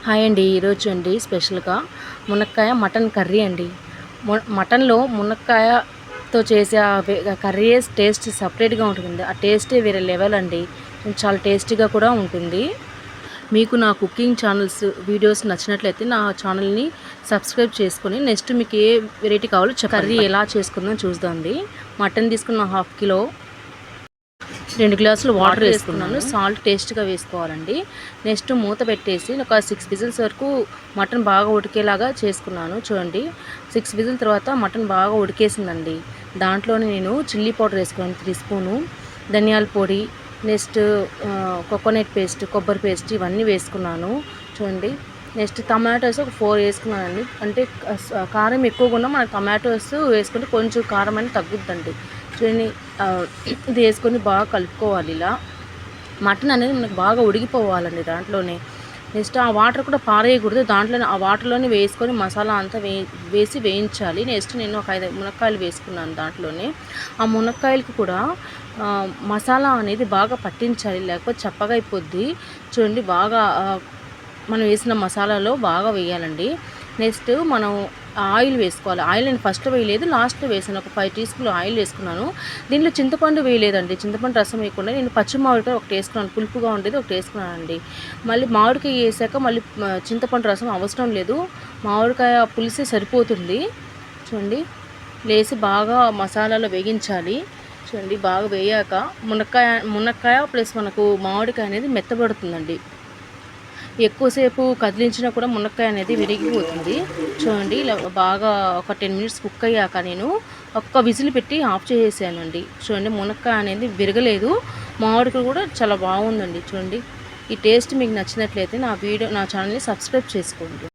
Hi అండి. ఈరోజు అండి స్పెషల్‌గా మునక్కాయ మటన్ కర్రీ అండి. మటన్‌లో మునక్కాయతో చేసే కర్రీయే టేస్ట్ సెపరేట్‌గా ఉంటుందండి. ఆ టేస్టే వేరే లెవెల్ అండి. చాలా టేస్టీగా కూడా ఉంటుంది. మీకు నా కుకింగ్ ఛానల్స్ వీడియోస్ నచ్చినట్లయితే నా ఛానల్‌ని సబ్స్క్రైబ్ చేసుకొని నెక్స్ట్ మీకు ఏ వెరైటీ కావాలో కర్రీ ఎలా చేసుకుందాం చూద్దామండి. మటన్ తీసుకున్న 1/2 కిలో 2 గ్లాసులు వాటర్ వేసుకున్నాను. సాల్ట్ టేస్ట్‌గా వేసుకోవాలండి. నెక్స్ట్ మూత పెట్టేసి ఒక 6 విజిల్స్ వరకు మటన్ బాగా ఉడికేలాగా చేసుకున్నాను. చూడండి 6 విజిల్ తర్వాత మటన్ బాగా ఉడికేసిందండి. దాంట్లోనే నేను చిల్లీ పౌడర్ వేసుకున్నాను 3 స్పూను, ధనియాల పొడి, నెక్స్ట్ కోకోనట్ పేస్ట్, కొబ్బరి పేస్ట్ ఇవన్నీ వేసుకున్నాను. చూడండి నెక్స్ట్ టమాటోస్ ఒక 4 వేసుకున్నానండి. అంటే కారం ఎక్కువగా ఉన్నా మనకు టమాటోస్ వేసుకుంటే కొంచెం కారం అనేది తగ్గుద్దండి. చూడండి ఇది వేసుకొని బాగా కలుపుకోవాలి. ఇలా మటన్ అనేది మనకు బాగా ఉడికిపోవాలండి దాంట్లోనే. నెక్స్ట్ ఆ వాటర్ కూడా పారేయకూడదు. దాంట్లోనే ఆ వాటర్లోనే వేసుకొని మసాలా అంతా వేసి వేయించాలి. నెక్స్ట్ నేను ఒక 5 మునక్కాయలు వేసుకున్నాను దాంట్లోనే. ఆ మునక్కాయలకి కూడా మసాలా అనేది బాగా పట్టించాలి, లేకపోతే చప్పగా అయిపోద్ది. చూడండి బాగా మనం వేసిన మసాలాలో బాగా వేయాలండి. నెక్స్ట్ మనం ఆయిల్ వేసుకోవాలి. ఆయిల్ నేను ఫస్ట్లో వేయలేదు, లాస్ట్లో వేసాను. ఒక 5 టీ స్పూన్లు ఆయిల్ వేసుకున్నాను. దీంట్లో చింతపండు వేయలేదండి. చింతపండు రసం వేయకుండా నేను పచ్చి మామిడికాయ ఒకటి వేసుకున్నాను. పులుపుగా ఉండేది ఒకటి వేసుకున్నానండి. మళ్ళీ మామిడికాయ వేసాక మళ్ళీ చింతపండు రసం అవసరం లేదు. మామిడికాయ పులిసే సరిపోతుంది. చూడండి వేసి బాగా మసాలాలో వేగించాలి. చూడండి బాగా వేయాక మునక్కాయ ప్లస్ మనకు మామిడికాయ అనేది మెత్తబడుతుందండి. ఎక్కువసేపు కదిలించినా కూడా మునక్కాయ అనేది విరిగిపోతుంది. చూడండి ఇలా బాగా ఒక 10 మినిట్స్ కుక్ అయ్యాక నేను ఒక్క విజిల్ పెట్టి ఆఫ్ చేసేసానండి. చూడండి మునక్కాయ అనేది విరగలేదు, మామిడికాయ కూడా చాలా బాగుందండి. చూడండి ఈ టేస్ట్ మీకు నచ్చినట్లయితే నా ఛానల్ని సబ్స్క్రైబ్ చేసుకోండి.